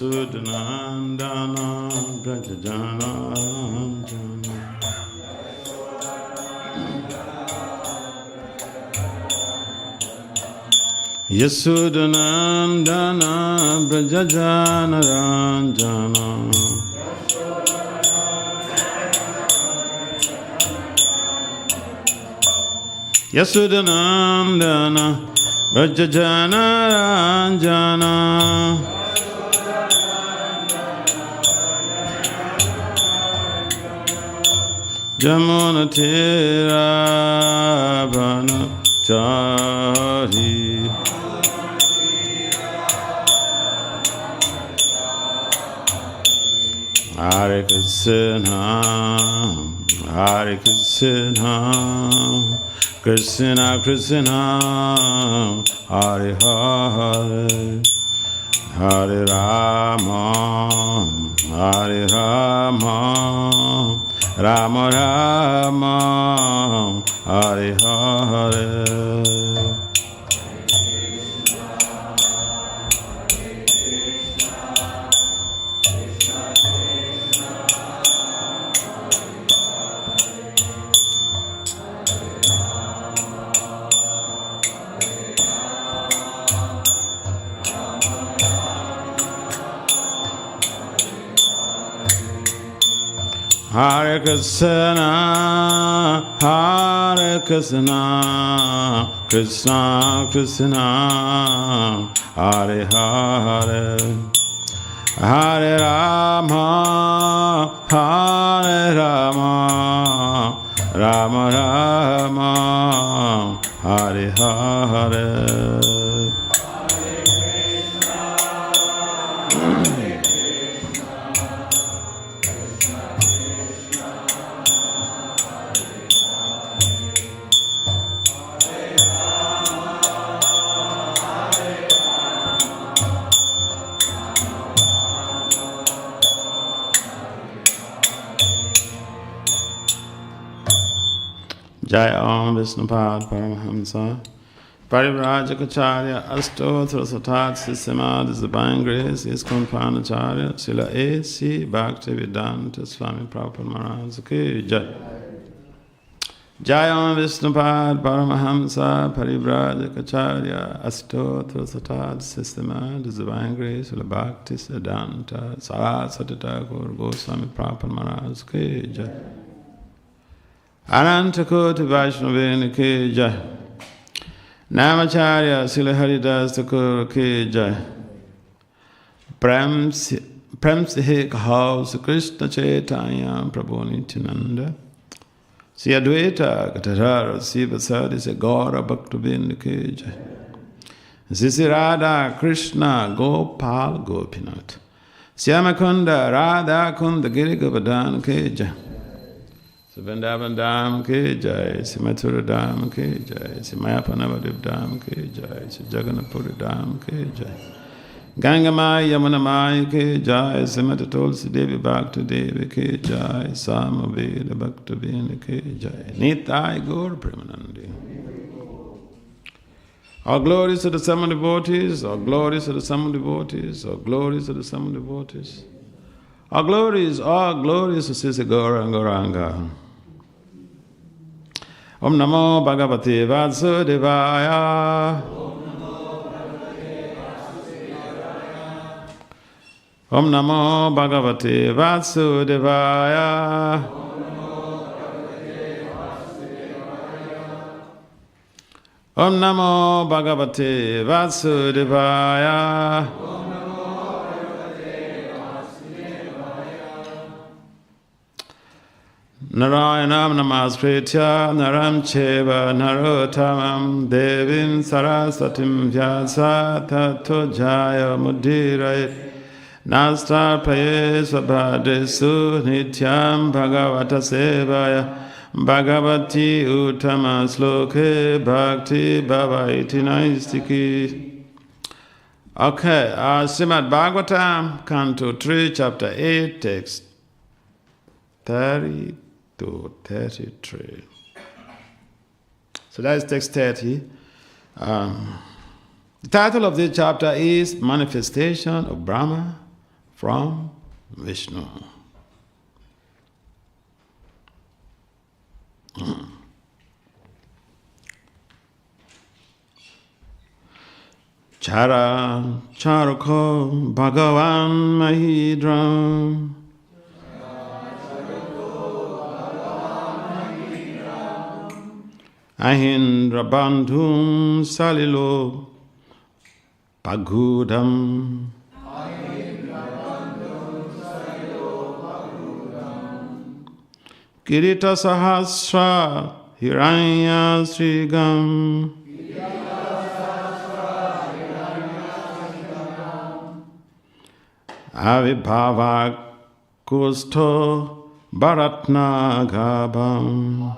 Yasudhanandana Brajajanandana Yasudhanandana Brajajanandana Yasudhanandana Brajajanandana Jamunatira Banachari Hare Krishna, Hare Krishna, Krishna Krishna, Hare Hare, Hare Rama, Hare Rama, Rama Rama, Hare Hare. Hare Krishna, Hare Krishna, Krishna Krishna, Hare Hare, Hare Rama, Hare Rama, Rama Rama, Hare Hare. Jai Om Vishnupad Paramahamsa Parivrajacharya Astotra Satat Srimad is the Divine Grace is Konpanacharya Sila A.C. Bhakti Vedanta Swami Prabhupada Maharaj Ki Jai Jai Om Vishnupad Paramahamsa Parivrajacharya Astotra Satat Srimad is the Divine Grace Sila Bhakti Vedanta Saraswati Thakur Goswami Prabhupada Maharaj Ki Jai Ananta Koti Vaishnavini Ki Jai Namacharya Sila Haridas Thakur Ki Jai Prem Se He Kahau Krishna Chaitanya Prabhu Nityananda Si Advaita Gadadhara Siva Sadi Se Gaura Bhaktivinoda Ki Jai Sisi Radha Krishna Gopal Gopinath Syamakunda Radha Kunda Giri Govardhana Ki Jai Vrindavan Dham Ki Jai, Si Mathura Dham Ki Jai, Si Mayapanavadip Dham Ki Jai, Si Jagannathpuri Dham Ki Jai, Gangamai Yamunamai Ki Jai, Si Mata Tulsi Devi Bhakti Devi Ki Jai, Samaveda Bhakti Vina Ki Jai, Nitai Gaur Premanandi. All glories to the summer devotees, all glories to the summer devotees, all glories to the summer devotees. All glories to Sisi Gaura and Gauranga. Om Namo Bhagavate Vasudevaya. Om Namo Bhagavate Vasudevaya. Om Namo Bhagavate Vasudevaya. Narayanam Namaskritya Naram Cheva Narottamam Devim Sarasatim Vyasa Tato Jaya Mudirayet Nastarpaye Svabhadesu Nityam Bhagavata Sevaya Bhagavati Uttama Sloke Bhakti Bhavaiti Naistiki. Okay, Srimad Bhagavatam, Canto 3, Chapter 8, Text 30 to 33. So that is text 30. The title of this chapter is Manifestation of Brahma from Vishnu. Chara Charukho Bhagavan Mahidram Ahindra Bandhum Salilo Pagudam Kirita Sahasra Hiranya Srigam Avibhava Kusto Bharatna Gabam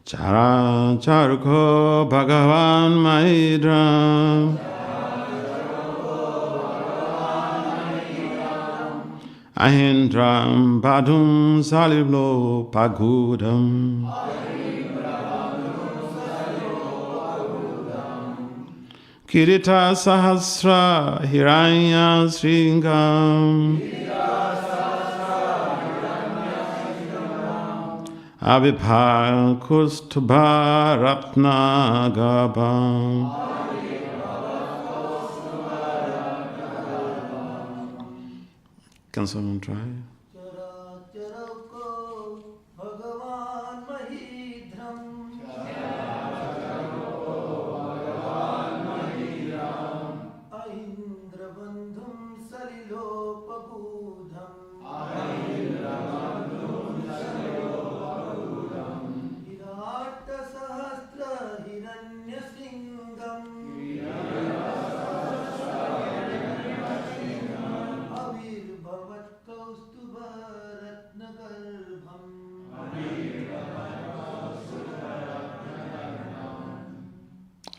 Chara Charukho Bhagavan Mahidram Ahindram Badum Saliblo Pagudam Kirita Sahasra Hiranya Sringam Abhibha Kustubha Ratna Gabam. Can someone try?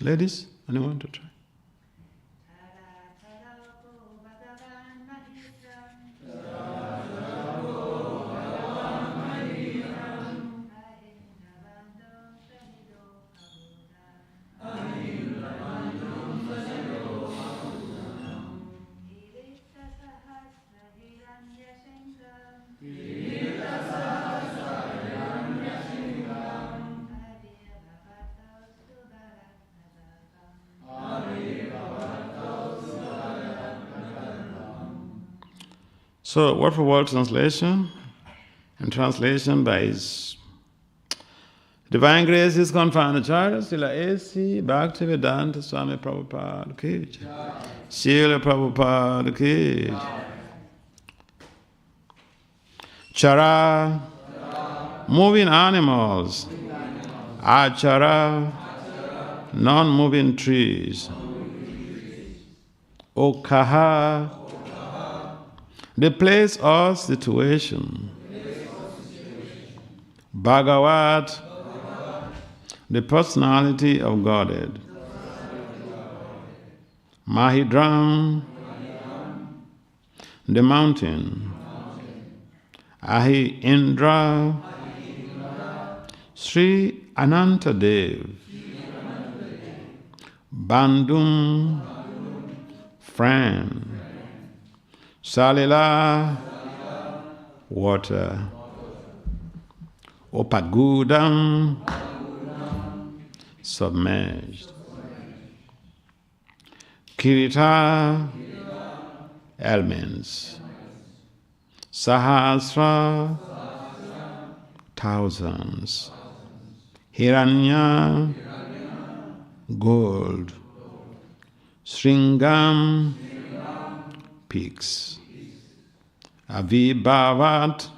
Ladies, anyone to try? So, word for word translation, and translation by His Divine Grace is confined Acharya Srila A.C. Bhakti Swami Prabhupada Ki Jai. Srila Prabhupada Ki Jai. Chara, moving animals. Achara, non-moving trees. Okaha, the place or situation. Bhagavat, the personality of Godhead. Mahidram, the mountain. Ahi Indra, Sri Anantadev. Bandum, friend. Salila, water. Opagudam, submerged. Kirita, elements. Sahasra, thousands. Hiranya, gold. Sringam, peaks. Avibhavat,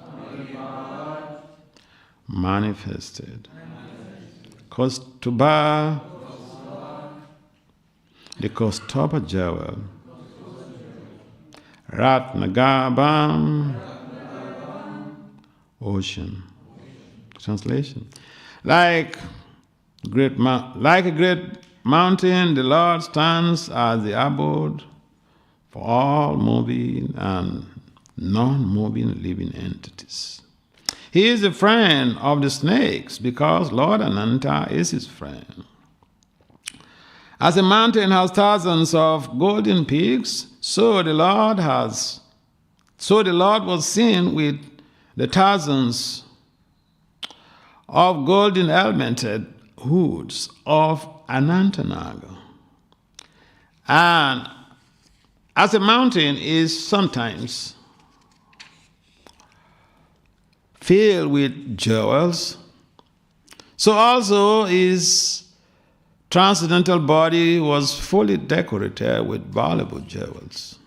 manifested. Kaustubha, the Kaustuba jewel. Ratnagabam, ocean. Translation. Like a great mountain, the Lord stands as the abode for all moving and non-moving living entities. He is the friend of the snakes because Lord Ananta is his friend. As a mountain has thousands of golden peaks, so the Lord was seen with the thousands of golden helmeted hoods of Anantanaga. And as a mountain is sometimes filled with jewels, so also his transcendental body was fully decorated with valuable jewels.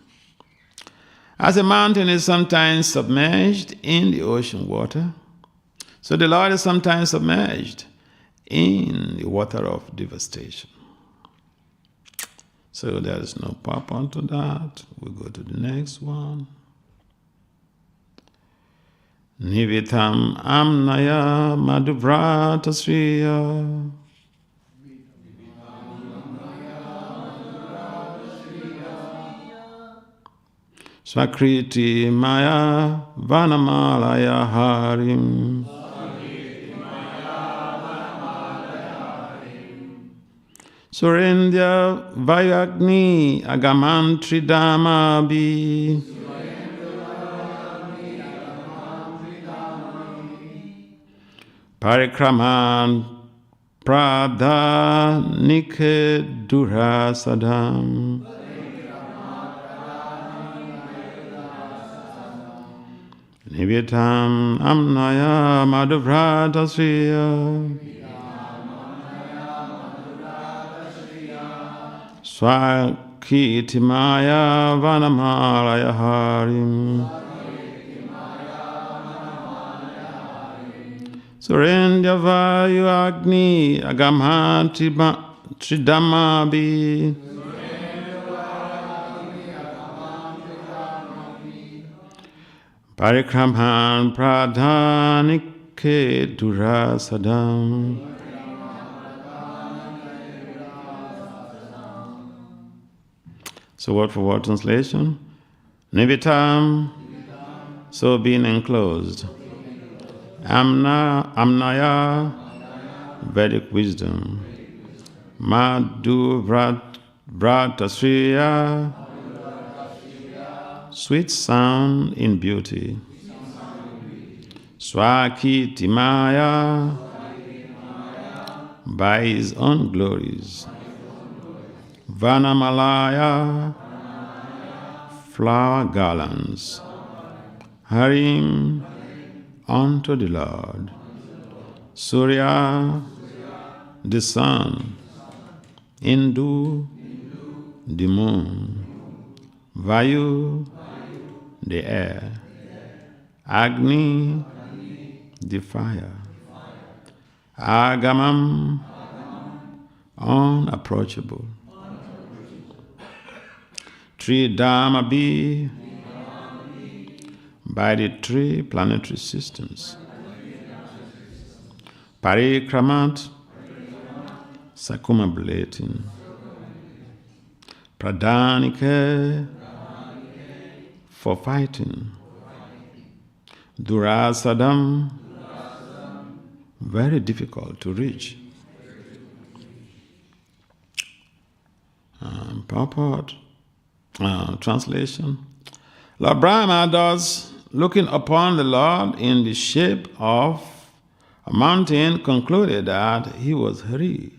As a mountain is sometimes submerged in the ocean water, so the Lord is sometimes submerged in the water of devastation. So there is no purport to that. We go to the next one. Nivitam amnaya madhuvrata sriya. Swakriti maya vanamalaya harim. Surendya Vayagni Agamantri Damabi. Parikraman Pradhanike Durasadam. Nivitam Amnaya Madhuvrata Sriya. Swakiti Maya Vanamalaya Harim. Surendya Vayu Agni Agamanti Tridamabi. Parikraman Pradhanike Durasadam. So word for word translation. Nivitam, so being enclosed. Amnaya, Vedic wisdom. Madhu Vratasriya, sweet sound in beauty. Swakiti Maya, by his own glories. Vanamalaya, flower garlands. Harim, unto the Lord. Surya, the sun. Indu, the moon. Vayu, the air. Agni, the fire. Agamam, unapproachable. Tridamabi, by the three planetary systems. Parikramat, circumambulating. Pradhanike, for fighting. Durasadam, very difficult to reach. Purport. Translation. Lord Brahma, thus looking upon the Lord in the shape of a mountain, concluded that he was Hari,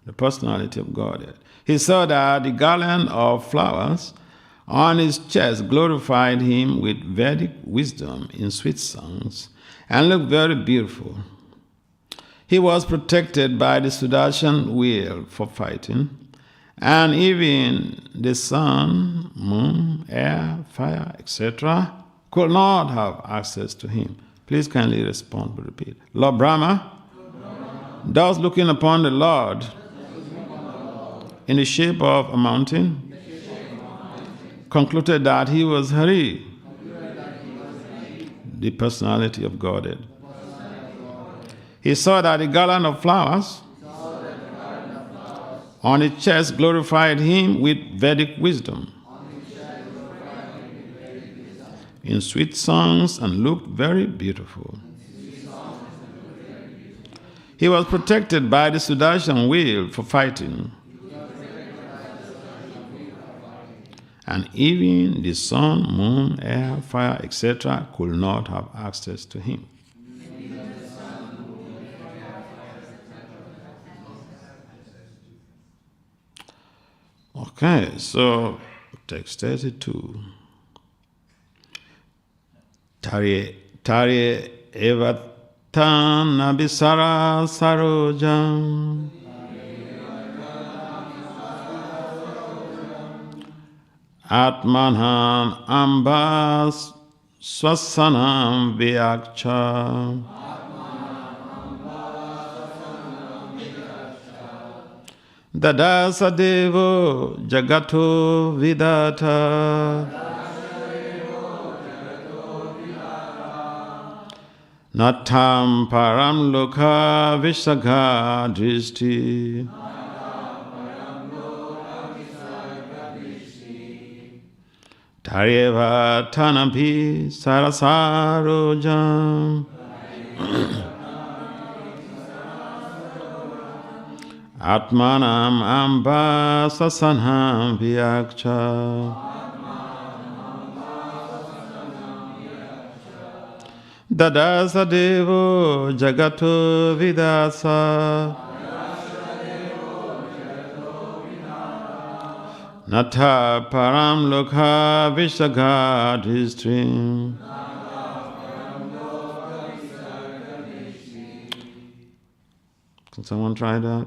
the personality of Godhead. He saw that the garland of flowers on his chest glorified him with Vedic wisdom in sweet songs and looked very beautiful. He was protected by the Sudarshan wheel for fighting, and even the sun, moon, air, fire, etc. could not have access to him. Please kindly respond, but repeat. Lord Brahma, thus looking upon the Lord in the shape of a mountain, concluded that he was Hari, the personality of Godhead. He saw that the garland of flowers on his chest glorified him with Vedic wisdom in sweet songs and looked very beautiful. He was protected by the Sudarshan wheel for fighting, and even the sun, moon, air, fire, etc. could not have access to him. Okay, so text 32. Tarye evatana bisara sarojam atmanam ambas swasanam vyakcha dadasa devo jagato vidata natam param loka visagha dristi taryeva tanabhi sarasarojam atmanam amba sasanam vyakcha dadasa devo jagato vidasa nata param lokha visagha dhistrim. Can someone try that?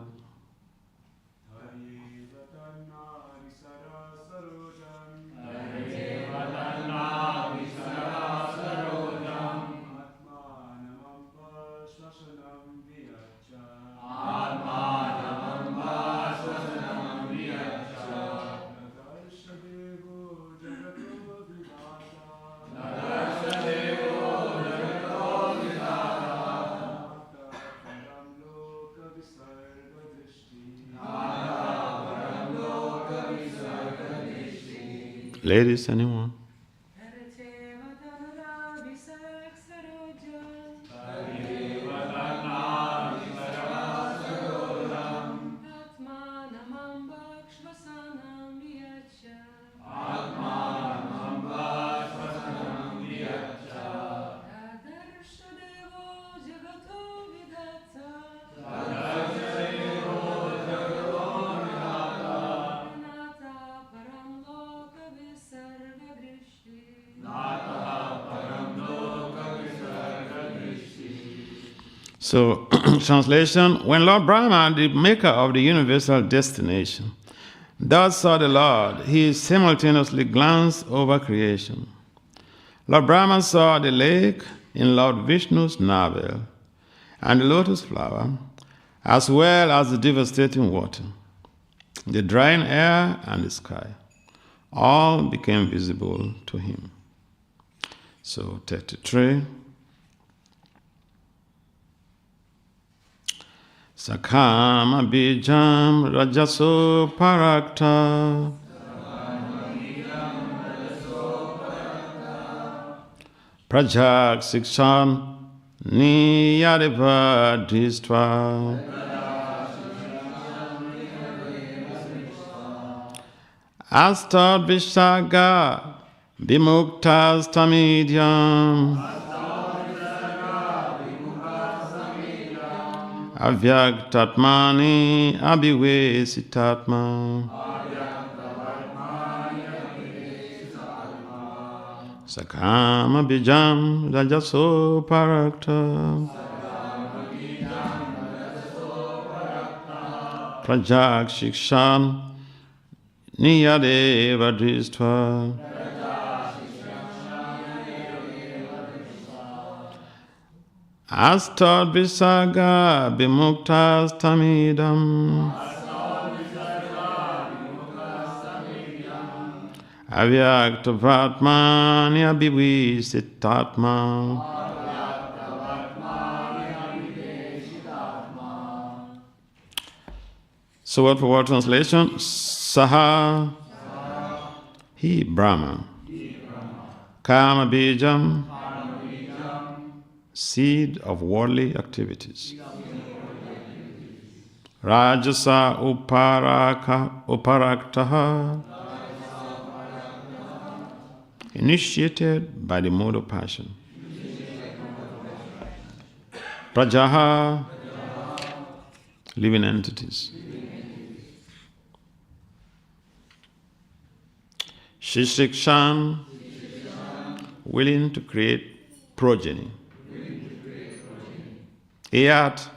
Ladies, anyone? So, translation, when Lord Brahma, the maker of the universal destination, thus saw the Lord, he simultaneously glanced over creation. Lord Brahma saw the lake in Lord Vishnu's navel, and the lotus flower, as well as the devastating water, the drying air and the sky, all became visible to him. So, 33. Sakama bijam rajaso parakta prajak sikshan niyadeva dhistva astad vishaga vimuktas tamidyam avyaktatmani abhivesitatma sakama bijam rajaso parakta prajak shikshan niyadeva dhistva astad visaga vimuktas tamidam avyaktavatmani abhivesitatma. So word for word translation, Saha, he Brahma, Kama Bijam, seed of worldly activities. Rajasa uparaktaha, initiated by the mode of passion. Prajaha, living entities. Shishikshan, willing to create progeny. Ayat,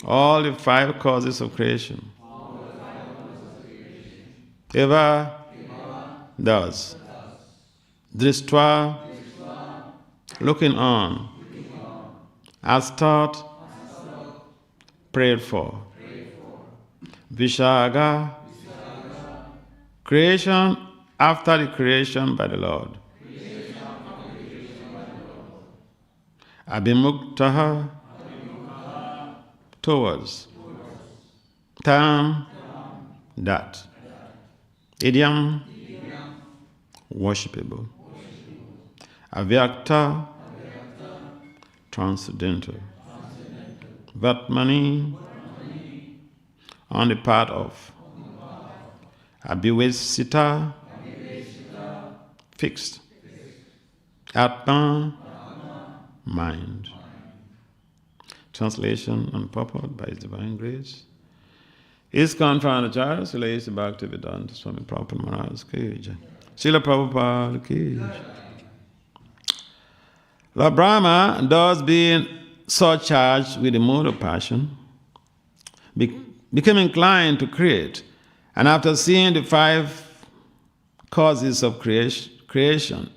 all the 5 causes of creation. Eva, does. Drishtva, looking on. As taught, prayed for. Vishaga, creation after the creation by the Lord. Abhimuktaha, towards. Tam, that. Idiom, worshipable. Avyakta, transcendental. Vatmani, on the part of. Abhivesita, fixed. Atma, mind. Translation and purport by His Divine Grace. ISKCON Pranacharya, Srila Bhakti Vasudev Swami Prabhupada Maharaj ki jai. Srila Prabhupada ki jai. Lord Brahma, thus being so charged with the mode of passion, became inclined to create, and after seeing the 5 causes of creation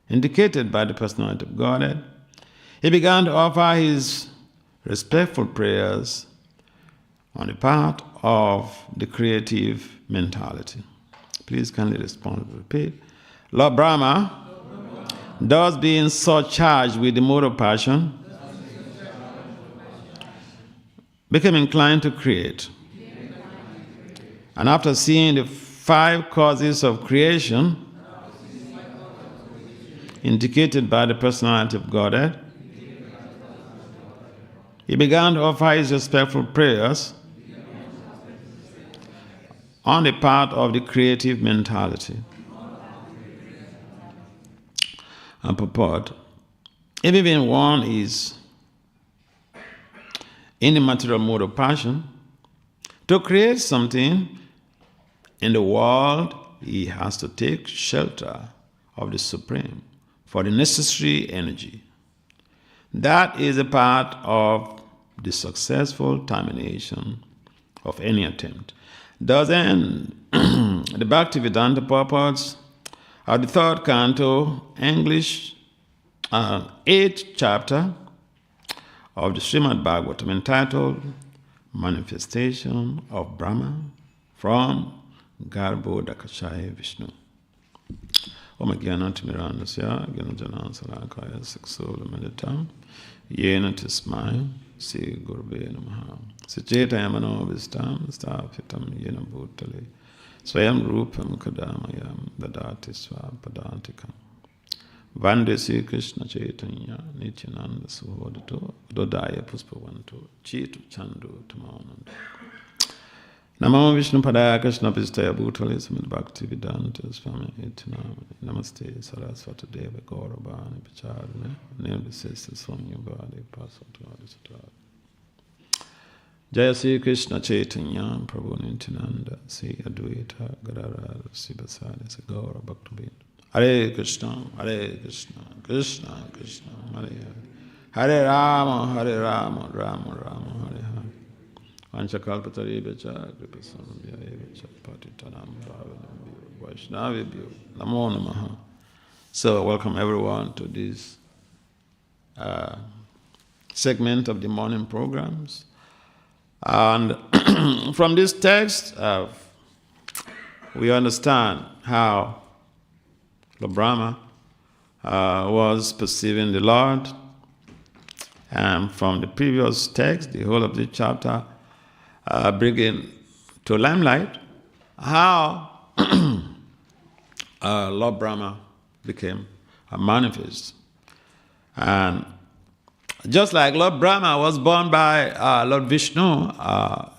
indicated by the personality of Godhead, he began to offer his respectful prayers on the part of the creative mentality. Please kindly respond and repeat. Lord Brahma, thus being so charged with the mode of passion, became inclined to create. And after seeing the 5 causes of creation indicated by the personality of Godhead, he began to offer his respectful prayers on the part of the creative mentality. And purport, if even one is in the material mode of passion, to create something in the world, he has to take shelter of the Supreme for the necessary energy. That is a part of the successful termination of any attempt. Thus end the Bhaktivedanta purports of the 3rd Canto, English, 8th chapter of the Srimad Bhagavatam, entitled Manifestation of Brahma from Garbhodakashaya Vishnu. Om Jnanatimirandasya Jnanajanan Salakaya Saksola Meditam Yena Tismaya Sri Gurve Namaha Sichetayamano Vistam Stafitam Yena Bhutale Swayam Rupam Kadamayam Dadati Swapadantikam Vande Sri Krishna Chaitanya Nityananda Suhodato Dodaya Puspavanto Chitu Chandu Tamananda Namo Vishnu Padaya Krishna Pistaya Bhutale Srimad Bhakti Vedanta Swami Itinam Namaste Saraswati Deva Gaurabhani Pacharane Nirvisesa Swami Yogade Pasatwadi Satwadi Jaya Sri Krishna Chaitanya Prabhu Nityananda Sri Advaita Gadadhara Srivasadi Gaura Bhakti Hare Krishna Krishna Krishna Hare Hare Hare Rama Rama Rama Hare Hare Vanchakalpatarebecha Kripasamabhyayevacha Patitanam Bhavanam Vaishnavibhyo Namo Namaha. So welcome everyone to this segment of the morning programs. And from this text, we understand how Lord Brahma was perceiving the Lord. And from the previous text, the whole of the chapter, bringing to limelight how Lord Brahma became a manifest. And just like Lord Brahma was born by Lord Vishnu,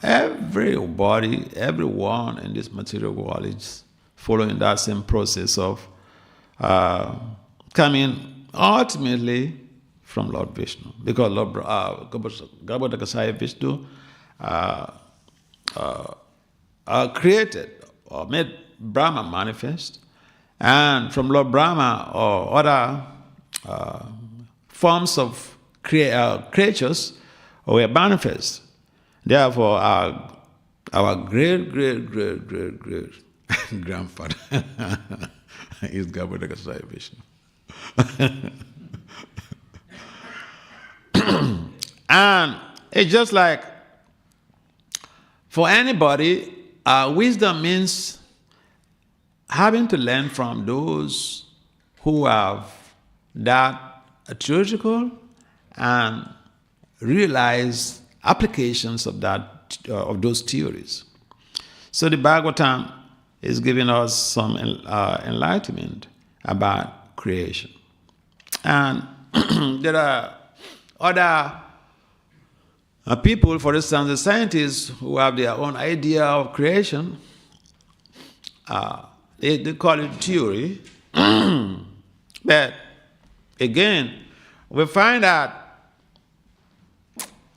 everybody, everyone in this material world is following that same process of coming ultimately from Lord Vishnu, because Lord Garbhodakasaya Vishnu created or made Brahma manifest, and from Lord Brahma or other forms of creatures were manifest. Therefore, our great grandfather is Garbhodakasaya Vishnu. And it's just like, for anybody, wisdom means having to learn from those who have that theoretical and realize applications of those theories. So the Bhagavatam is giving us some enlightenment about creation. And there are other people, for instance, the scientists who have their own idea of creation. They call it theory. But again, we find that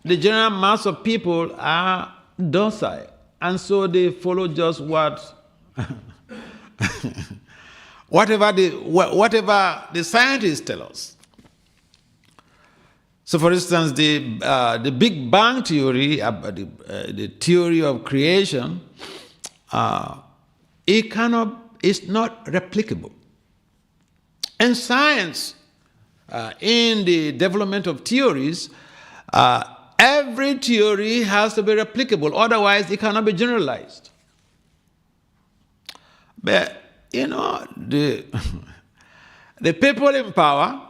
the general mass of people are docile, and so they follow just whatever the scientists tell us. So, for instance, the Big Bang theory, the theory of creation, it's not replicable. And science, in the development of theories, every theory has to be replicable, otherwise it cannot be generalized. But, the people in power,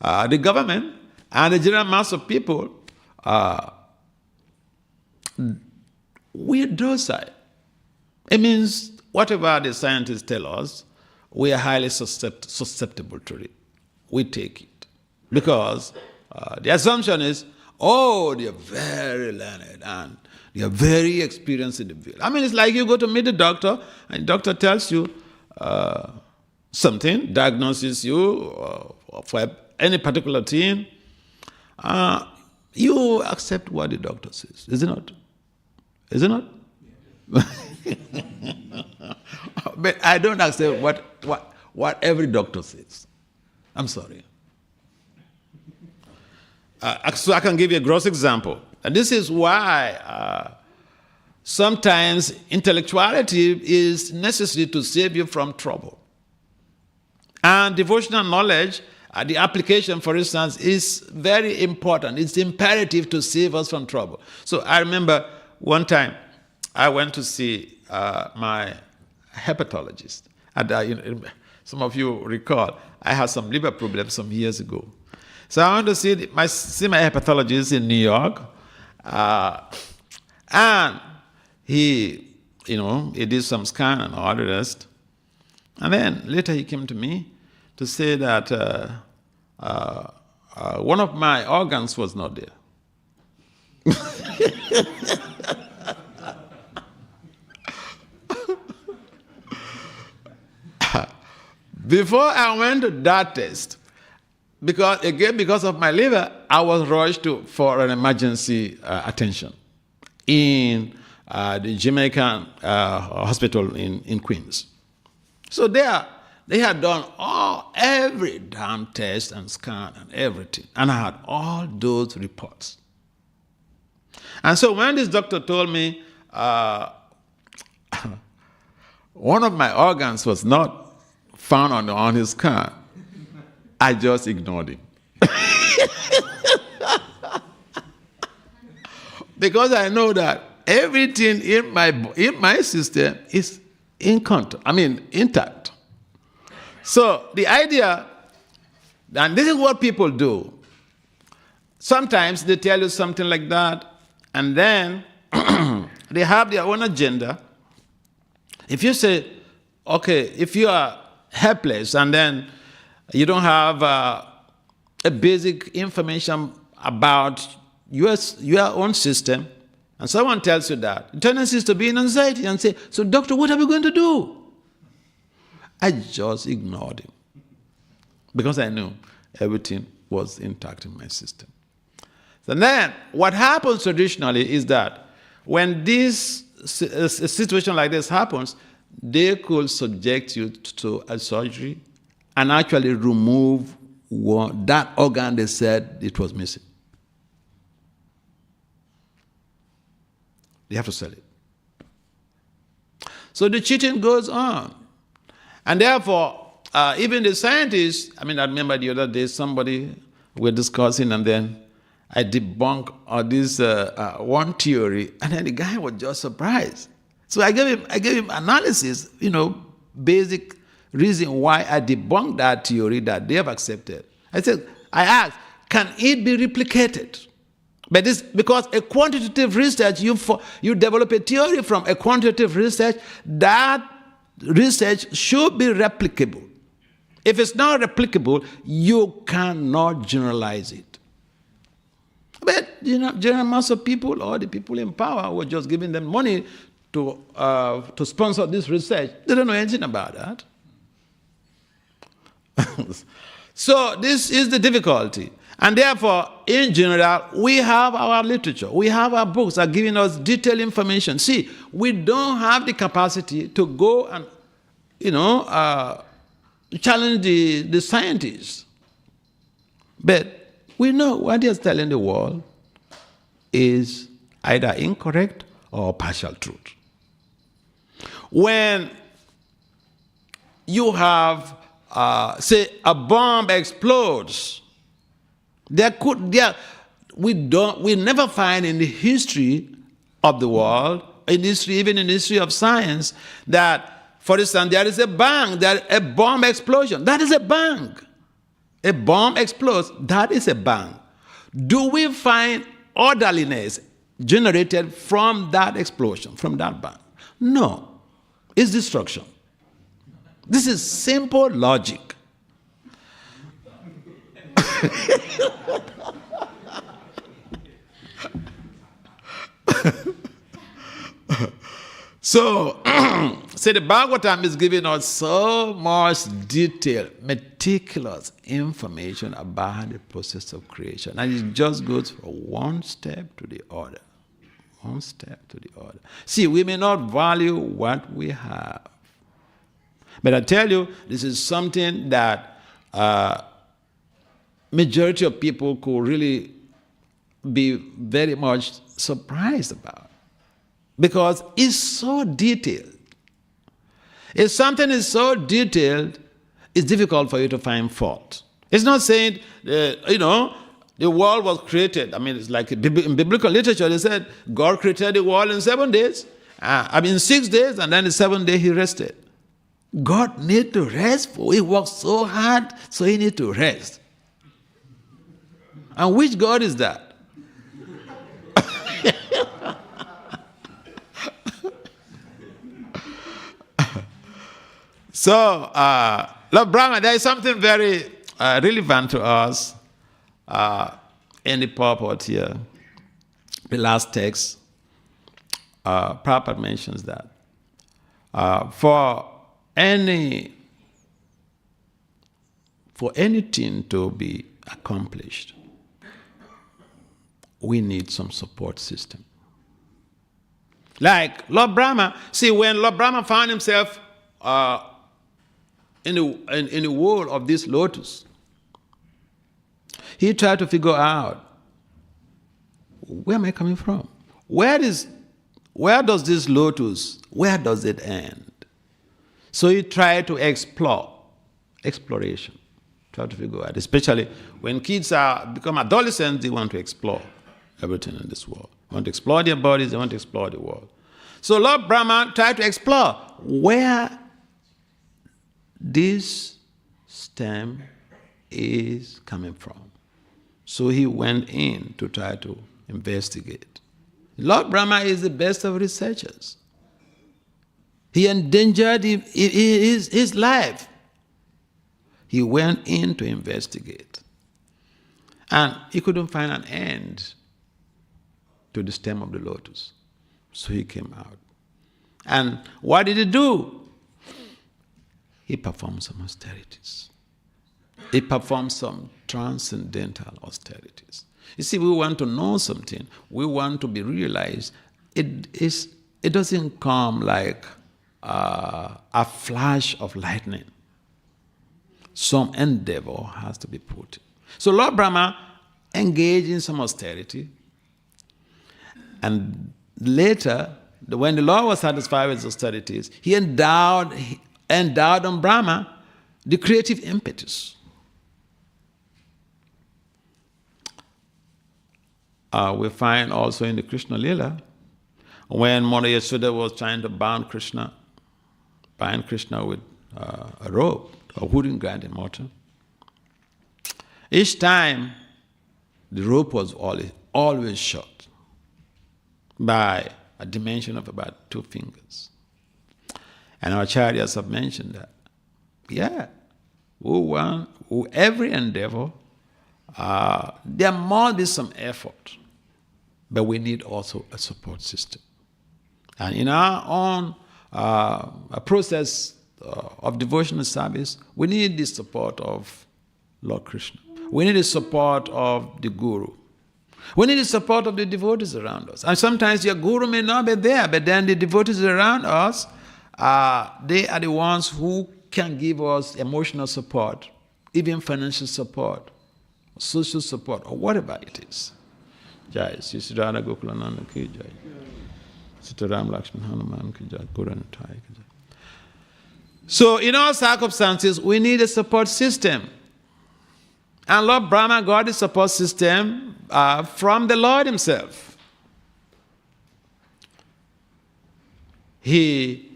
the government, and the general mass of people, we are docile. It means whatever the scientists tell us, we are highly susceptible to it. We take it. Because the assumption is, they are very learned and they are very experienced in the field. I mean, it's like you go to meet the doctor, and the doctor tells you something, diagnoses you for any particular thing. You accept what the doctor says, is it not? Is it not? But I don't accept what every doctor says. I'm sorry. So I can give you a gross example. And this is why sometimes intellectuality is necessary to save you from trouble. And devotional knowledge, the application, for instance, is very important. It's imperative to save us from trouble. So I remember one time I went to see my hepatologist. And some of you recall, I had some liver problems some years ago. So I went to see my hepatologist in New York. And he did some scan and all the rest. And then later he came to me to say that one of my organs was not there. Before I went to that test, because of my liver, I was rushed for an emergency attention in the Jamaican hospital in Queens. So they had done every damn test and scan and everything, and I had all those reports. And so when this doctor told me one of my organs was not found on his scan, I just ignored him. Because I know that everything in my system is intact. So the idea, and this is what people do. Sometimes they tell you something like that, and then they have their own agenda. If you say, okay, if you are helpless and then you don't have a basic information about your own system, and someone tells you that, the tendency is to be in anxiety and say, so doctor, what are we going to do? I just ignored him. because I knew everything was intact in my system. So then, what happens traditionally is that when a situation like this happens, they could subject you to a surgery and actually remove that organ they said it was missing. They have to sell it. So the cheating goes on. And therefore, even the scientists, I remember the other day somebody we were discussing, and then I debunked this one theory, and then the guy was just surprised. So I gave him analysis, basic reason why I debunked that theory that they have accepted. I asked, can it be replicated? But this, because a quantitative research, you develop a theory from a quantitative research, that research should be replicable. If it's not replicable, you cannot generalize it. But general mass of people, or the people in power, were just giving them money to sponsor this research. They don't know anything about that. So this is the difficulty. And therefore, in general, we have our literature. We have our books that are giving us detailed information. See, we don't have the capacity to go and, challenge the scientists. But we know what he is telling the world is either incorrect or partial truth. When you have, say, a bomb explodes, we never find in the history of the world, even in the history of science, that, for instance, there is a bang, a bomb explosion. That is a bang. A bomb explodes, that is a bang. Do we find orderliness generated from that explosion, from that bang? No. It's destruction. This is simple logic. So, the Bhagavatam is giving us so much detailed, meticulous information about the process of creation. And it just goes from one step to the other. One step to the other. See, we may not value what we have. But I tell you, this is something that majority of people could really be very much surprised about. Because it's so detailed. If something is so detailed, it's difficult for you to find fault. It's not saying, the world was created. It's like in biblical literature, they said God created the world in 7 days. 6 days, and then the 7th day he rested. God needs to rest, for he worked so hard, so he needs to rest. And which God is that? So, Lord Brahma, there is something very relevant to us in the purport here. The last text, Prabhupada mentions that. For anything to be accomplished, we need some support system. Like Lord Brahma, see, when Lord Brahma found himself in the world of this lotus, he tried to figure out, where am I coming from? Where does this lotus, where does it end? So he tried to exploration, try to figure out, especially when kids become adolescents, they want to explore everything in this world. They want to explore their bodies, they want to explore the world. So Lord Brahma tried to explore where this stem is coming from. So he went in to try to investigate. Lord Brahma is the best of researchers. He endangered his life. He went in to investigate. And he couldn't find an end to the stem of the lotus. So he came out. And what did he do? He performed some austerities. He performs some transcendental austerities. You see, we want to know something. We want to be realized. It doesn't come like a flash of lightning. Some endeavor has to be put in. So Lord Brahma engaged in some austerity. And later, when the Lord was satisfied with his austerities, he endowed on Brahma the creative impetus. We find also in the Krishna Lila, when Mother Yashoda was trying to bind Krishna with a rope, a wooden granite mortar. Each time, the rope was always short by a dimension of about 2 fingers. And our acharyas have mentioned that. Yeah, every endeavor, there must be some effort, but we need also a support system. And in our own process of devotional service, we need the support of Lord Krishna. We need the support of the Guru. We need the support of the devotees around us. And sometimes your Guru may not be there, but then the devotees around us, they are the ones who can give us emotional support, even financial support, social support, or whatever it is. Jai, Sri Siddhara Gokulananda ki jai. Sitaram Lakshman Hanuman ki jai. Gurantai ki jai. So in all circumstances, we need a support system. And Lord Brahma got the support system from the Lord himself. He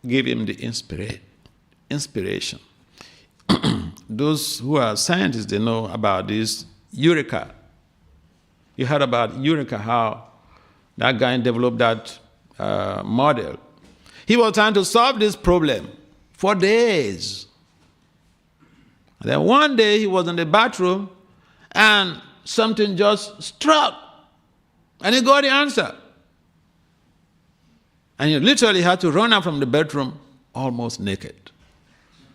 gave him the inspiration. Those who are scientists, they know about this Eureka. You heard about Eureka, how that guy developed that model. He was trying to solve this problem for days. And then one day he was in the bathroom and something just struck. And he got the answer. And he literally had to run out from the bedroom almost naked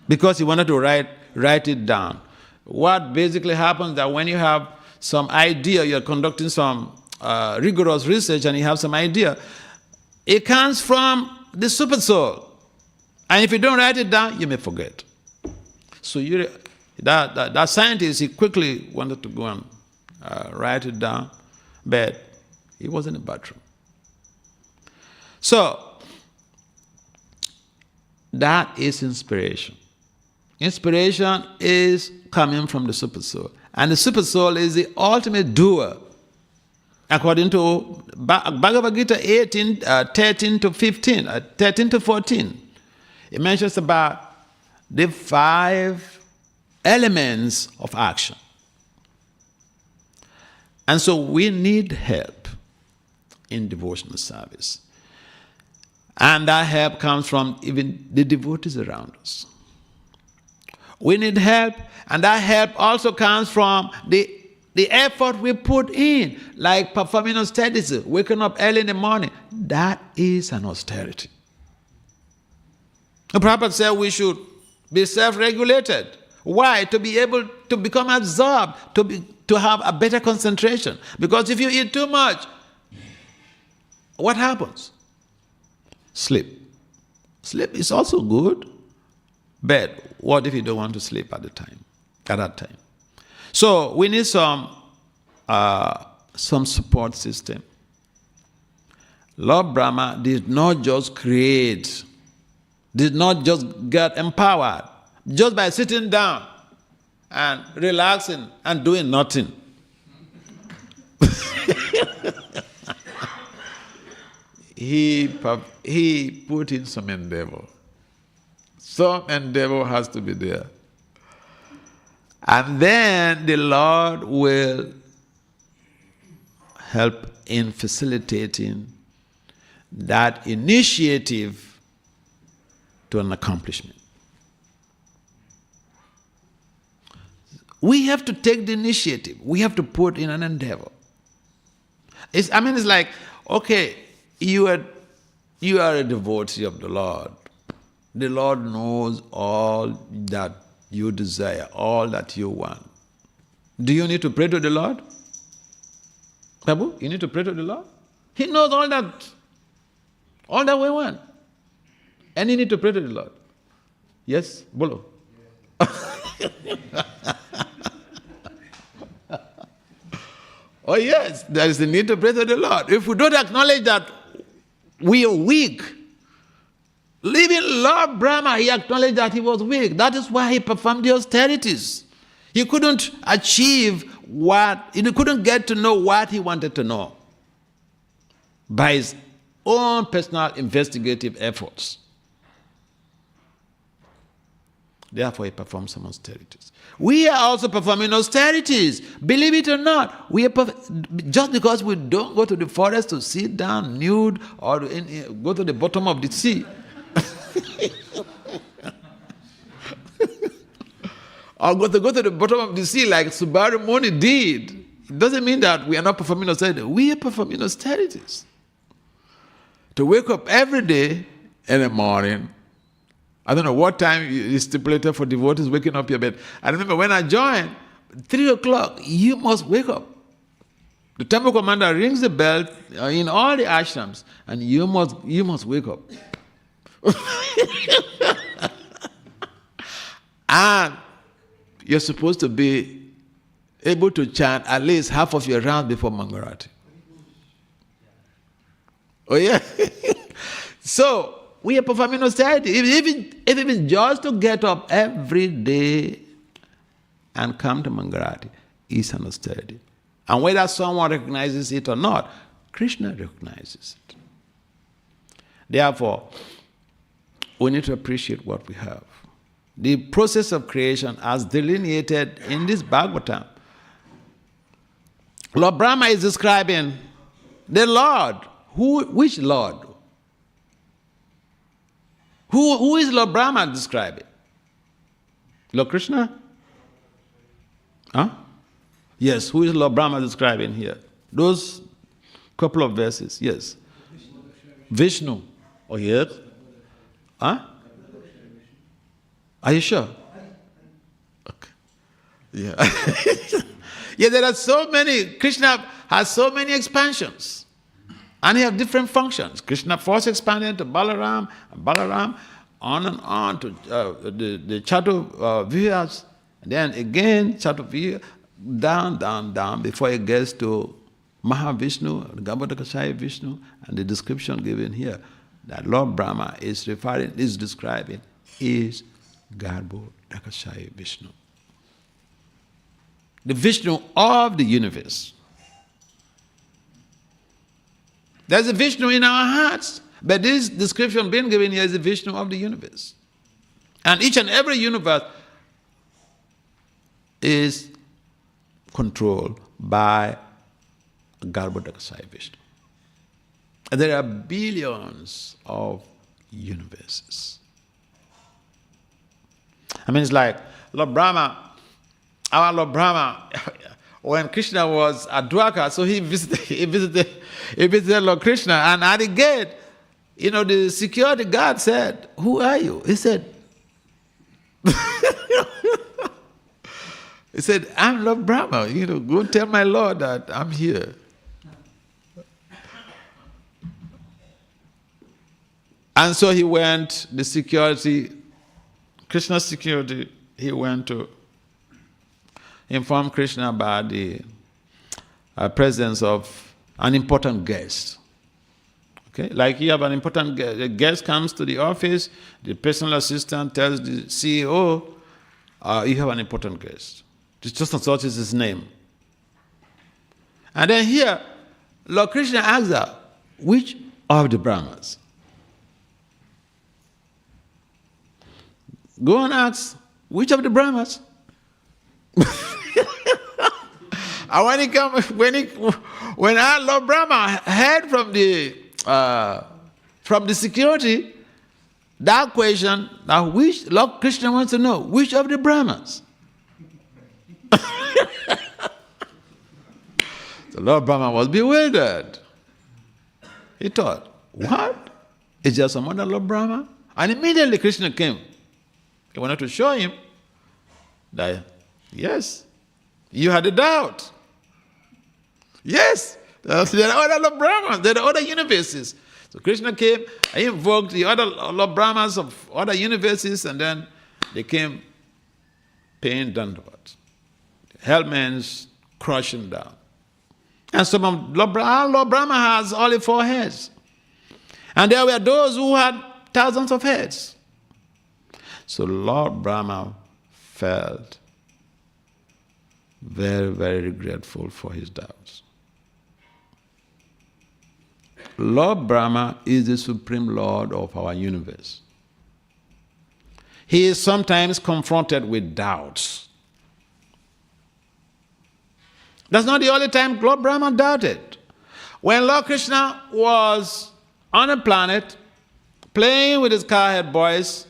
because he wanted to write it down. What basically happens that when you have some idea, you're conducting some rigorous research and you have some idea, it comes from the super soul. And if you don't write it down, you may forget. So that scientist, he quickly wanted to go and write it down, but he was in the bathroom. So, that is inspiration. Inspiration is coming from the super soul. And the super soul is the ultimate doer. According to Bhagavad Gita 13 to 14, it mentions about the 5 elements of action. And so we need help in devotional service. And that help comes from even the devotees around us. We need help, and that help also comes from the effort we put in, like performing austerities, waking up early in the morning. That is an austerity. The Prabhupada said we should be self-regulated. Why? To be able to become absorbed, to have a better concentration. Because if you eat too much, what happens? Sleep. Sleep is also good, but what if you don't want to sleep at that time? So we need some support system. Lord Brahma did not just get empowered just by sitting down and relaxing and doing nothing. He put in some endeavor. Some endeavor has to be there. And then the Lord will help in facilitating that initiative to an accomplishment. We have to take the initiative. We have to put in an endeavor. It's like, okay, you are a devotee of the Lord. The Lord knows all that you desire, all that you want. Do you need to pray to the Lord? Babu, you need to pray to the Lord? He knows all that we want. And you need to pray to the Lord. Yes, Bolo? Oh yes, there is a need to pray to the Lord. If we don't acknowledge that we are weak, even Lord Brahma, he acknowledged that he was weak. That is why he performed the austerities. He couldn't he couldn't get to know what he wanted to know by his own personal investigative efforts. Therefore, he performed some austerities. We are also performing austerities. Believe it or not, just because we don't go to the forest to sit down nude or go to the bottom of the sea, or go to the bottom of the sea like Subaru Muni did, it doesn't mean that we are not performing austerities. We are performing austerities. To wake up every day in the morning, I don't know what time is stipulated for devotees waking up your bed. I remember when I joined, 3 o'clock, you must wake up. The temple commander rings the bell in all the ashrams, and you must wake up. And you're supposed to be able to chant at least half of your round before Mangarati. Oh yeah? So, we are performing austerity. If it is just to get up every day and come to Mangarati, it's an austerity. And whether someone recognizes it or not, Krishna recognizes it. Therefore, we need to appreciate what we have. The process of creation as delineated in this Bhagavatam. Lord Brahma is describing the Lord. Which Lord? Who is Lord Brahma describing? Lord Krishna? Huh? Yes, who is Lord Brahma describing here? Those couple of verses, yes. Vishnu. Oh, yes? Huh? Are you sure? Okay. Yeah. Yeah, there are so many, Krishna has so many expansions. And he has different functions. Krishna first expanded to Balaram, and Balaram on and on to the Chaturvyas, and then again Chaturvyas, down, before it gets to Mahavishnu, the Garbhodakashayi Vishnu, and the description given here that Lord Brahma is describing is Garbhodakashayi Vishnu. The Vishnu of the universe. There's a Vishnu in our hearts, but this description being given here is the Vishnu of the universe. And each and every universe is controlled by Garbhodakashayi Vishnu. And there are billions of universes. I mean, it's like Lord Brahma, our Lord Brahma, when Krishna was at Dwarka, so he visited Lord Krishna, and at the gate, the security guard said, "Who are you?" He said, "I'm Lord Brahma. Go tell my Lord that I'm here." And so he went, Krishna's security, he went to inform Krishna about the presence of an important guest. Okay, like you have an important guest. The guest comes to the office, the personal assistant tells the CEO, you have an important guest. Just such is his name. And then here, Lord Krishna asks her, which of the Brahmas? Go and ask, which of the Brahmas? And when our Lord Brahma heard from the security that question, now which Lord Krishna wants to know, which of the Brahmas? The Lord Brahma was bewildered. He thought, what? Is there some other Lord Brahma? And immediately Krishna came. He wanted to show him That, yes, you had a doubt. Yes, there are other Lord Brahmas, there are other universes. So Krishna came, he invoked the other Lord Brahmas of other universes, and then they came paying Dandavad. Hellmen's crushing down. And some of Lord Brahma has only 4 heads. And there were those who had thousands of heads. So Lord Brahma felt very, very regretful for his doubts. Lord Brahma is the Supreme Lord of our universe. He is sometimes confronted with doubts. That's not the only time Lord Brahma doubted. When Lord Krishna was on a planet, playing with his cowherd boys,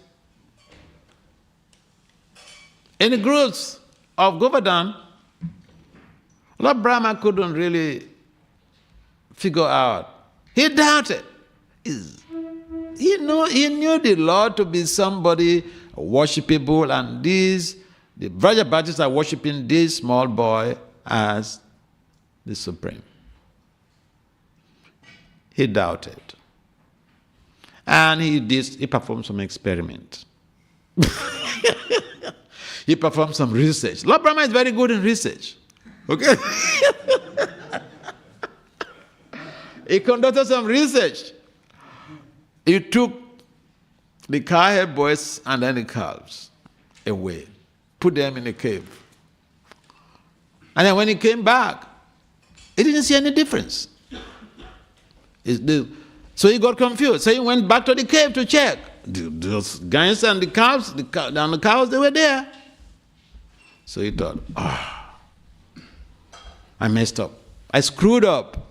in the groups of Govardhan, Lord Brahma couldn't really figure out. He doubted. He knew the Lord to be somebody worshipable, and the Vrajabhajis are worshiping this small boy as the Supreme. He doubted. And he performed some experiment. He performed some research. Lord Brahma is very good in research. Okay? He conducted some research. He took the cowherd boys and then the calves away, put them in a cave. And then when he came back, he didn't see any difference. So he got confused. So he went back to the cave to check. Those guys and the calves, the cows, they were there. So he thought, I messed up. I screwed up.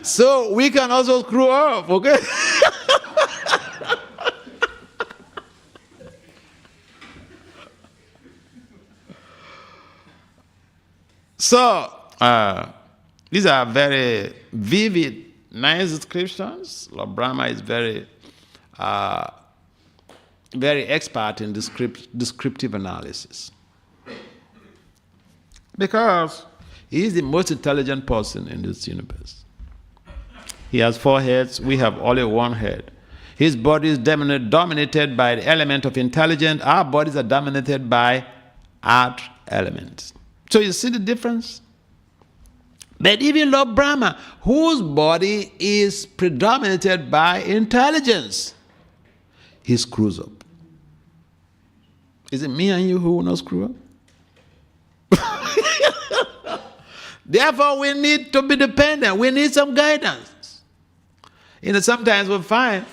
So we can also screw up, okay? So, these are very vivid, nice descriptions. Lord Brahma is very expert in descriptive analysis. Because he is the most intelligent person in this universe. He has 4 heads, we have only 1 head. His body is dominated by the element of intelligence. Our bodies are dominated by earth elements. So you see the difference? But even Lord Brahma, whose body is predominated by intelligence, he screws up. Is it me and you who will not screw up? Therefore, we need to be dependent. We need some guidance. Sometimes we find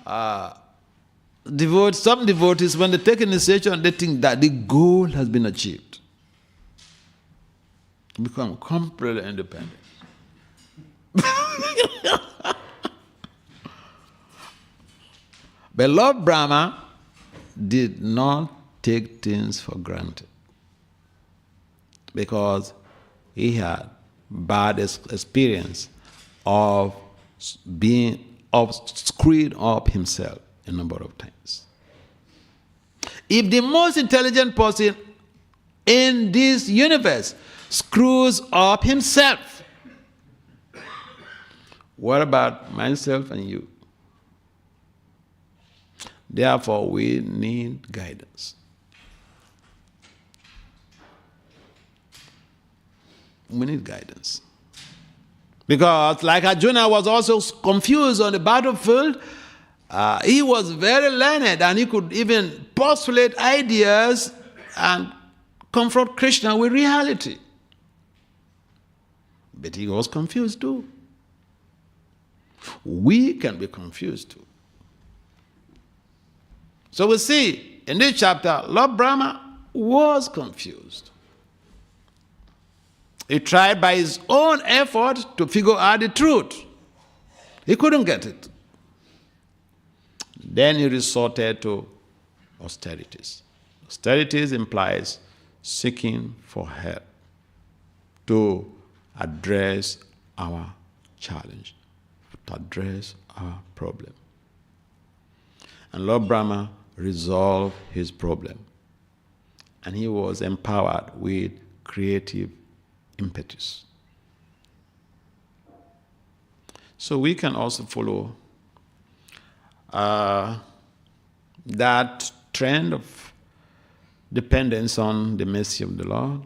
some devotees, when they take initiation, they think that the goal has been achieved. Become completely independent. But Lord Brahma did not take things for granted, because he had bad experience of screwing up himself a number of times. If the most intelligent person in this universe screws up himself, what about myself and you? Therefore, we need guidance. We need guidance. Because like Arjuna was also confused on the battlefield, he was very learned, and he could even postulate ideas and confront Krishna with reality. But he was confused too. We can be confused too. So we see in this chapter, Lord Brahma was confused. He tried by his own effort to figure out the truth. He couldn't get it. Then he resorted to austerities. Austerities implies seeking for help to address our challenge, to address our problem. And Lord Brahma resolved his problem. And he was empowered with creative impetus. So we can also follow that trend of dependence on the mercy of the Lord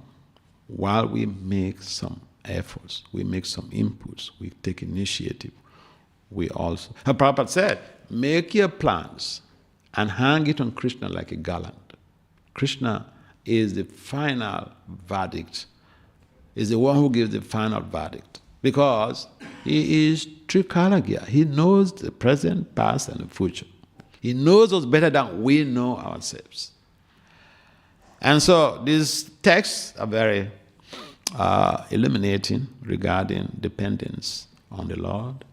while we make some efforts, we make some inputs, we take initiative. We also, Prabhupada said, make your plans and hang it on Krishna like a garland. Krishna is the final verdict, is the one who gives the final verdict. Because he is Trikalagya. He knows the present, past, and the future. He knows us better than we know ourselves. And so these texts are very illuminating regarding dependence on the Lord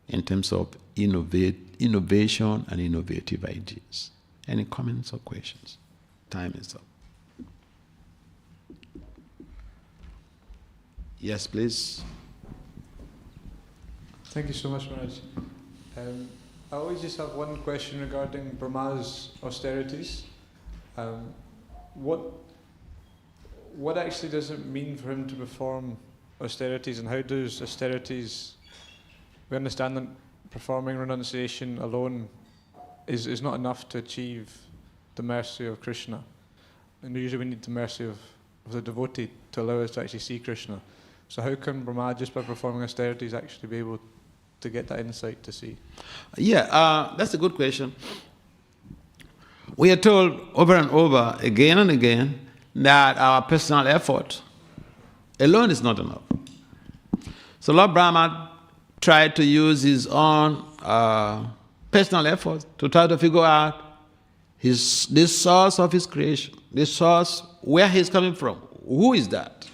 in terms of innovation and innovative ideas. Any comments or questions? Time is up. Yes, please. Thank you so much, Maharaj. I always just have one question regarding Brahma's austerities. What actually does it mean for him to perform austerities, and how does austerities, we understand that performing renunciation alone is not enough to achieve the mercy of Krishna. And usually we need the mercy of the devotee to allow us to actually see Krishna. So how can Brahma, just by performing austerities, actually be able to get that insight to see? Yeah, that's a good question. We are told over and over, again and again, that our personal effort alone is not enough. So Lord Brahma tried to use his own personal effort to try to figure out the source of his creation, the source, where he's coming from. Who is that?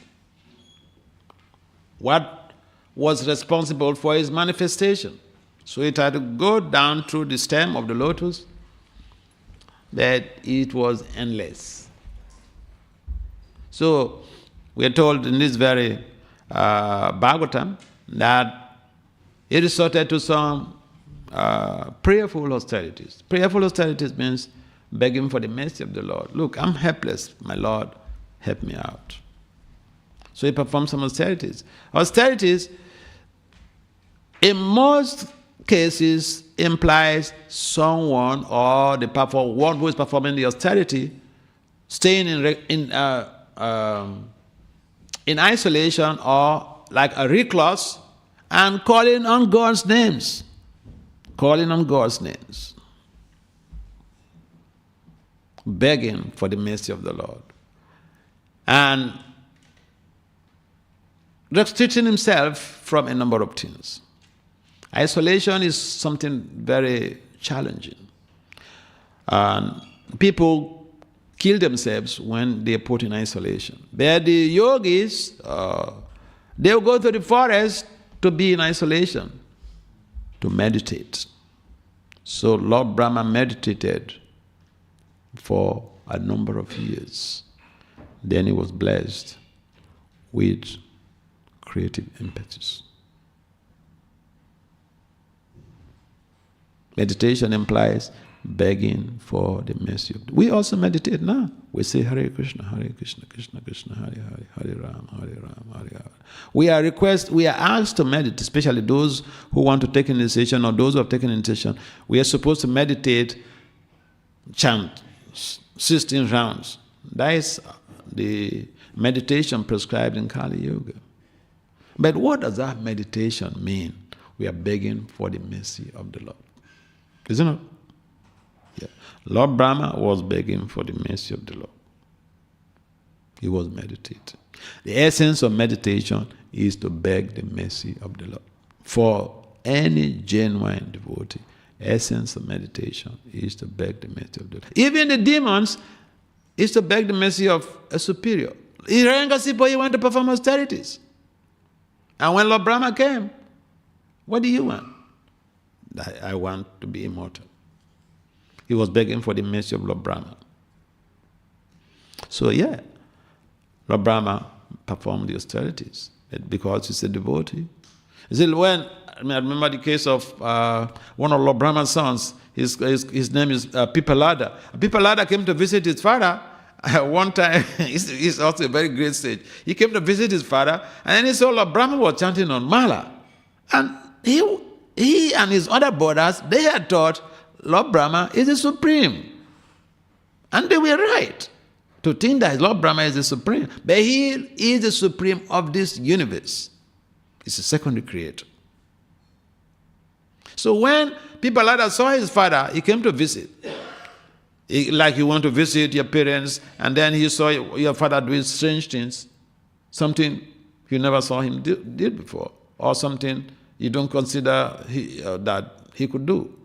What was responsible for his manifestation? So he tried to go down through the stem of the lotus, that it was endless. So we are told in this very Bhagavatam that he resorted to some prayerful austerities. Prayerful austerities means begging for the mercy of the Lord. Look, I'm helpless, my Lord, help me out. So he performed some austerities. Austerities, in most cases, implies someone or the one who is performing the austerity staying in isolation or like a recluse and calling on God's names. Calling on God's names. Begging for the mercy of the Lord. And restricting himself from a number of things. Isolation is something very challenging. And people kill themselves when they are put in isolation. But the yogis, they'll go to the forest to be in isolation, to meditate. So Lord Brahma meditated for a number of years. Then he was blessed with creative impetus. Meditation implies begging for the mercy of God. We also meditate now. We say Hare Krishna, Krishna Krishna, Hare Hare, Hare Ram, Hare Hare. We are asked to meditate, especially those who want to take initiation or those who have taken initiation. We are supposed to meditate, chant 16 rounds. That is the meditation prescribed in Kali Yuga. But what does that meditation mean? We are begging for the mercy of the Lord. Isn't it? Yeah. Lord Brahma was begging for the mercy of the Lord. He was meditating. The essence of meditation is to beg the mercy of the Lord. For any genuine devotee, essence of meditation is to beg the mercy of the Lord. Even the demons is to beg the mercy of a superior. Hiranyakasipu, he went to perform austerities. And when Lord Brahma came, what do you want? I want to be immortal. He was begging for the mercy of Lord Brahma. So yeah, Lord Brahma performed the austerities because he's a devotee. You see, I remember the case of one of Lord Brahma's sons. His name is Pipalada. Pipalada came to visit his father. One time, he's also a very great sage. He came to visit his father, and then he saw Lord Brahma was chanting on Mala. And he and his other brothers, they had thought Lord Brahma is the supreme. And they were right to think that Lord Brahma is the supreme. But he is the supreme of this universe. He's a secondary creator. So when Pipalada saw his father, he came to visit. Like you want to visit your parents, and then he saw your father doing strange things, something you never saw him did before, or something you don't consider that he could do.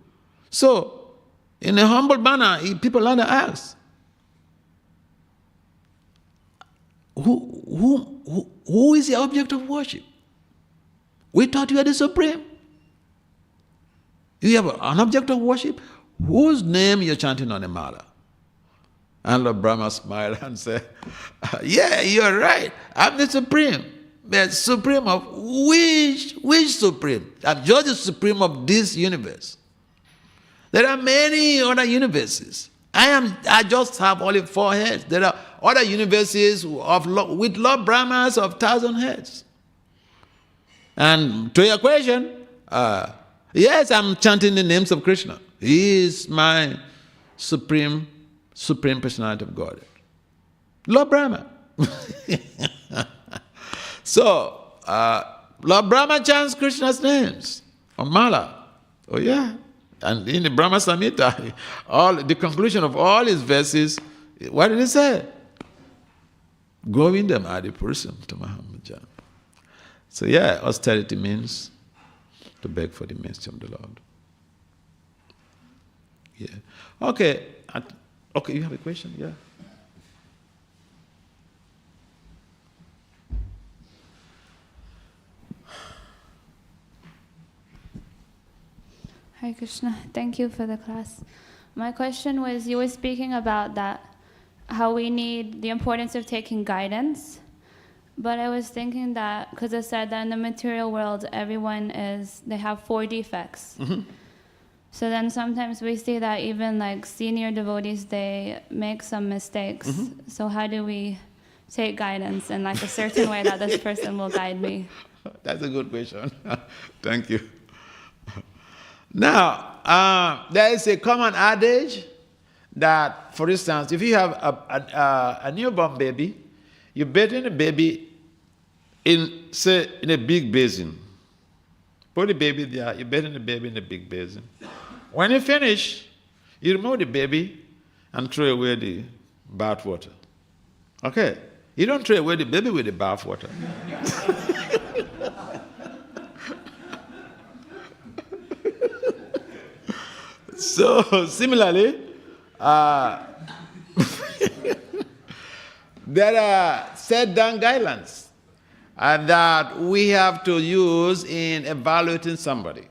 So, in a humble manner, Pipalada asked, who is the object of worship? We thought you are the supreme. You have an object of worship? Whose name you're chanting on the mala? And Lord Brahma smiled and said, yeah, you're right. I'm the supreme. The supreme of which supreme? I'm just the supreme of this universe. There are many other universes. I just have only 4 heads. There are other universes with Lord Brahmas of 1,000 heads. And to your question, yes, I'm chanting the names of Krishna. He is my supreme personality of God. Lord Brahma. So, Lord Brahma chants Krishna's names on Mala. Oh yeah. And in the Brahma Samhita, the conclusion of all his verses, what did he say? Govindam Adi Purusam Tamaham. So yeah, austerity means to beg for the mercy of the Lord. Yeah. Okay. Okay, you have a question? Yeah. Hare Krishna, thank you for the class. My question was, you were speaking about that, how we need the importance of taking guidance, but I was thinking that, because it said that in the material world, they have 4 defects. Mm-hmm. So then sometimes we see that even like senior devotees, they make some mistakes. Mm-hmm. So how do we take guidance in like a certain way that this person will guide me? That's a good question. Thank you. Now, there is a common adage that, for instance, if you have a newborn baby, you're bathing the baby in a big basin. Put the baby there, you're bathing the baby in a big basin. When you finish, you remove the baby and throw away the bath water. Okay? You don't throw away the baby with the bath water. So, similarly, there are set down guidelines that we have to use in evaluating somebody.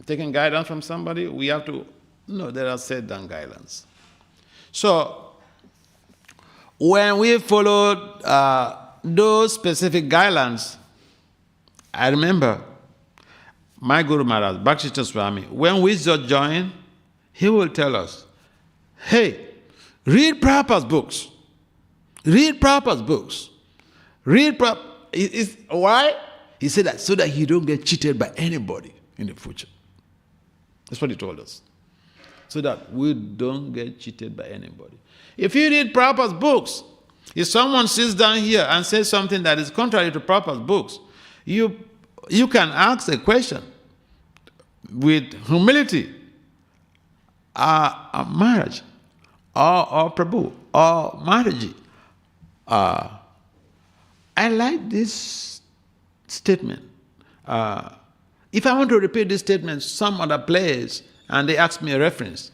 Taking guidance from somebody, we have to, there are set down guidelines. So, when we followed those specific guidelines, I remember my Guru Maharaj, Bhakti Vasudev Swami, when we just join, he will tell us, hey, read Prabhupada's books. Read Prabhupada's books. Why? He said that so that you don't get cheated by anybody in the future. That's what he told us. So that we don't get cheated by anybody. If you read Prabhupada's books, if someone sits down here and says something that is contrary to Prabhupada's books, you can ask a question with humility. Maharaj, or Prabhu, or Maharaji, I like this statement. If I want to repeat this statement some other place and they ask me a reference,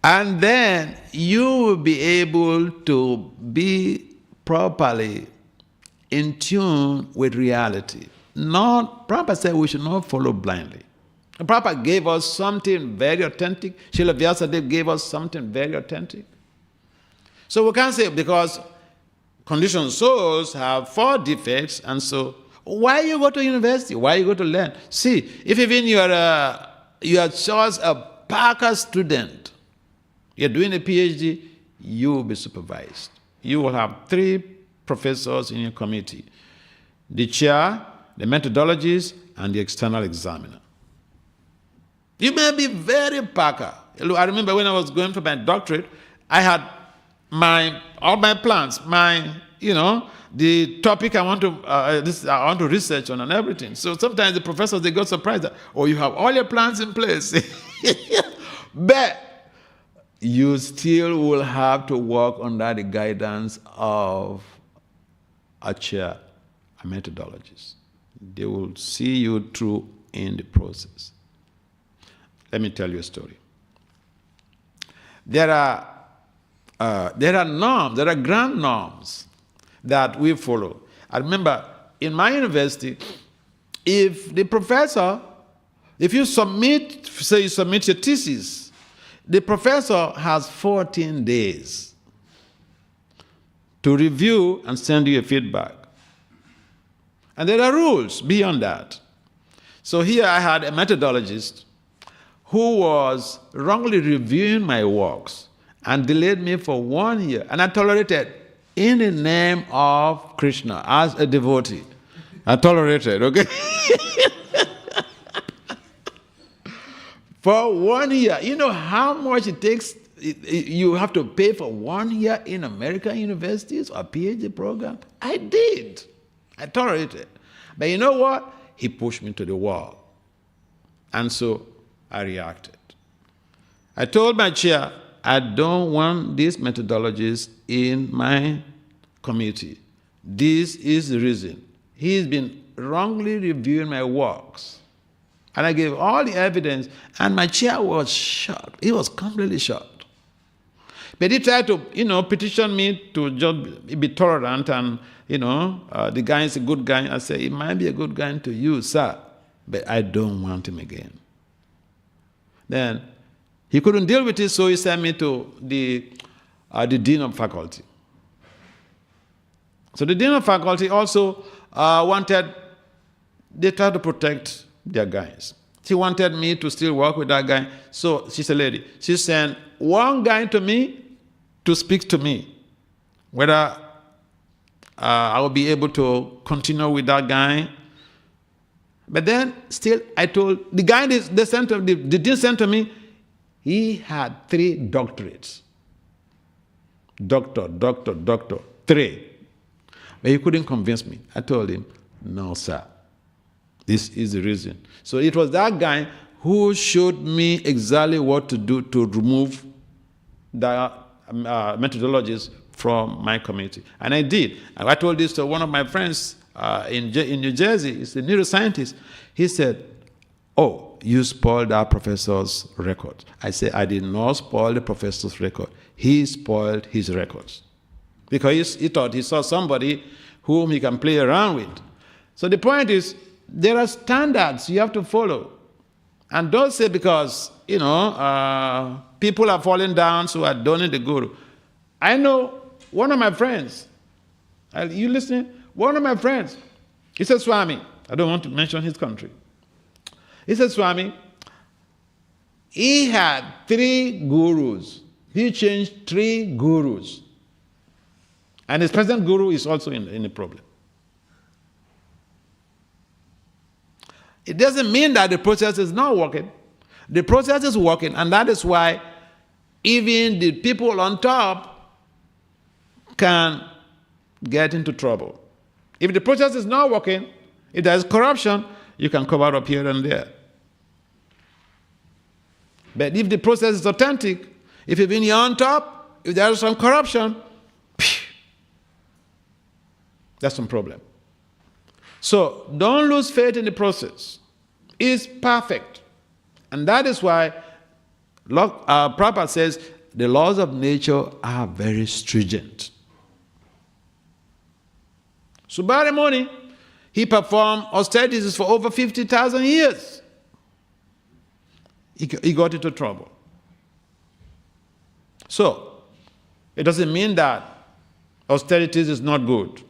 and then you will be able to be properly in tune with reality. Prabhupada said we should not follow blindly. Prabhupada gave us something very authentic. Srila Vyasadeva gave us something very authentic. So we can't say because conditioned souls have 4 defects, and so why you go to university? Why you go to learn? See, if even you are just a Parker student, you're doing a PhD, you will be supervised. You will have 3 professors in your committee: the chair, the methodologist, and the external examiner. You may be very Parker. I remember when I was going for my doctorate, I had all my plans, the topic I want to research on and everything. So sometimes the professors, they got surprised that, oh, you have all your plans in place. But you still will have to work under the guidance of a chair, a methodologist. They will see you through in the process. Let me tell you a story. There are norms, there are grand norms that we follow. I remember in my university, if you submit your thesis, the professor has 14 days to review and send you a feedback. And there are rules beyond that. So here I had a methodologist who was wrongly reviewing my works and delayed me for 1 year. And I tolerated in the name of Krishna as a devotee. I tolerated, okay? For 1 year. You know how much it takes, you have to pay for 1 year in American universities or PhD program? I did. I tolerated. But you know what? He pushed me to the wall. And so I reacted. I told my chair, I don't want these methodologies in my committee. This is the reason. He's been wrongly reviewing my works. And I gave all the evidence, and my chair was shocked. He was completely shocked. But he tried to, petition me to just be tolerant, and, the guy is a good guy. I said, it might be a good guy to you, sir, but I don't want him again. Then he couldn't deal with it, so he sent me to the dean of faculty. So the dean of faculty also they tried to protect their guys. She wanted me to still work with that guy. So she's a lady. She sent one guy to me to speak to me, whether I will be able to continue with that guy. But then still, I told the guy the dean sent to me, he had 3 doctorates. Doctor, 3. But he couldn't convince me. I told him, no, sir. This is the reason. So it was that guy who showed me exactly what to do to remove the methodologies from my committee. And I did. And I told this to one of my friends in New Jersey. He's a neuroscientist. He said, oh, you spoiled our professor's record. I said, I did not spoil the professor's record. He spoiled his records. Because he thought he saw somebody whom he can play around with. So the point is, there are standards you have to follow. And don't say because, people are falling down, so I don't need the guru. I know one of my friends, are you listening? One of my friends, he said, Swami, I don't want to mention his country. He said, Swami, he had 3 gurus. He changed 3 gurus. And his present guru is also in a problem. It doesn't mean that the process is not working. The process is working, and that is why even the people on top can get into trouble. If the process is not working, if there is corruption, you can cover up here and there. But if the process is authentic, if even you're on top, if there is some corruption, that's some problem. So don't lose faith in the process. It's perfect. And that is why Prabhupada says the laws of nature are very stringent. Subhari Muni, he performed austerities for over 50,000 years. He got into trouble. So, It doesn't mean that austerities is not good.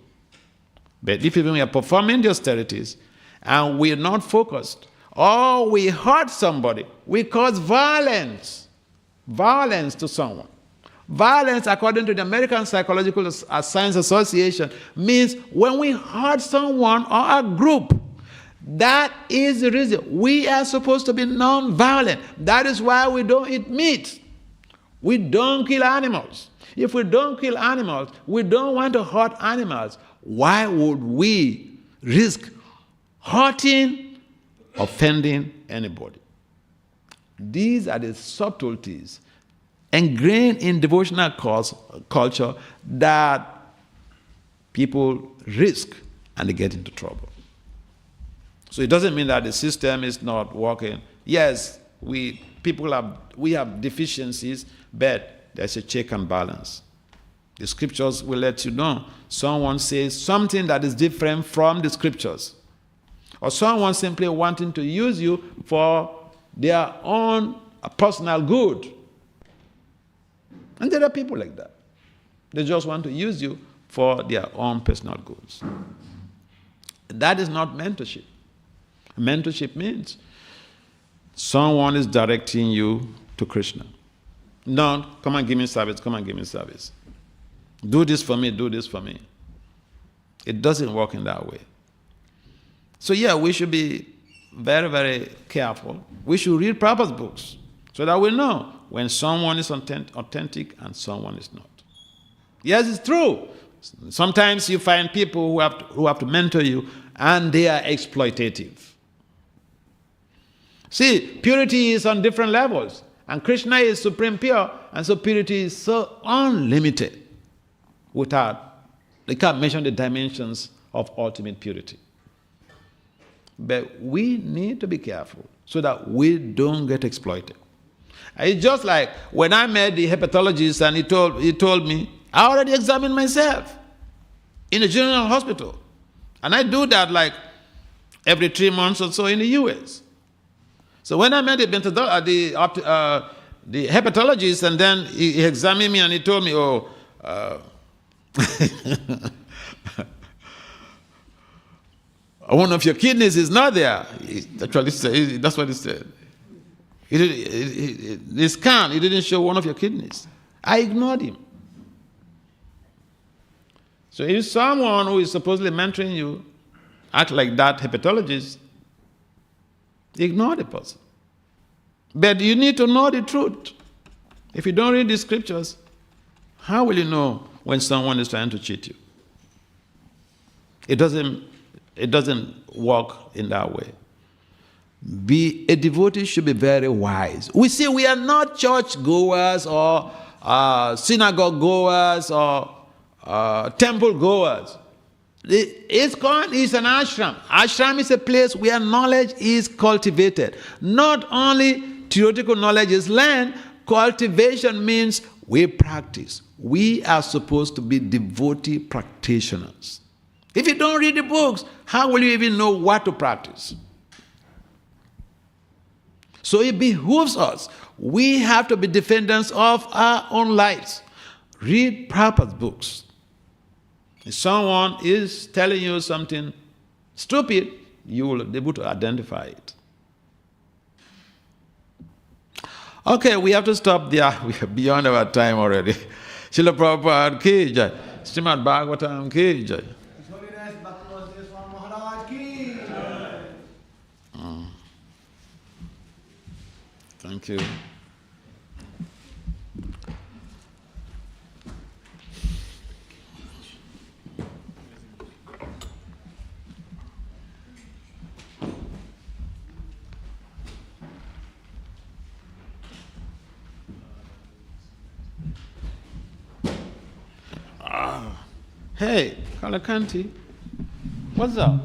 But if we are performing the austerities and we are not focused, or we hurt somebody, we cause violence to someone. Violence, according to the American Psychological Science Association, means when we hurt someone or a group. That is the reason. We are supposed to be non-violent. That is why we don't eat meat. We don't kill animals. If we don't kill animals, we don't want to hurt animals. Why would we risk hurting, offending anybody? These are the subtleties ingrained in devotional culture that people risk and they get into trouble. So it doesn't mean that the system is not working. Yes, we have deficiencies, but there's a check and balance. The scriptures will let you know. Someone says something that is different from the scriptures. Or someone simply wanting to use you for their own personal good. And there are people like that. They just want to use you for their own personal goods. That is not mentorship. Mentorship means someone is directing you to Krishna. Not, come and give me service, come and give me service. Do this for me, do this for me. It doesn't work in that way. So yeah, we should be very, very careful. We should read Prabhupada's books so that we know when someone is authentic and someone is not. Yes, it's true. Sometimes you find people who have to mentor you and they are exploitative. See, purity is on different levels. And Krishna is supreme pure, and so purity is so unlimited. They can't mention the dimensions of ultimate purity. But we need to be careful so that we don't get exploited. It's just like when I met the hepatologist and he told me, I already examined myself in a general hospital. And I do that like every 3 months or so in the US. So when I met the hepatologist and then he examined me and he told me, one of your kidneys is not there. That's what he said. The scan, he didn't show one of your kidneys. I ignored him. So if someone who is supposedly mentoring you act like that hepatologist, ignore the person. But you need to know the truth. If you don't read the scriptures, how will you know when someone is trying to cheat you? It doesn't work in that way. A devotee should be very wise. We say we are not church goers or synagogue goers or temple goers. ISKCON is an ashram. Ashram is a place where knowledge is cultivated. Not only theoretical knowledge is learned, cultivation means we practice. We are supposed to be devotee practitioners. If you don't read the books, how will you even know what to practice? So it behooves us. We have to be defenders of our own lives. Read Prabhupada's books. If someone is telling you something stupid, you will be able to identify it. Okay, we have to stop there. We are beyond our time already. Srila Prabhupada ki jai. Srimad Bhagavatam ki jai. Bhakti Vasudev Swami Maharaj ki jai. Thank you. Hey, Kalakanti, what's up?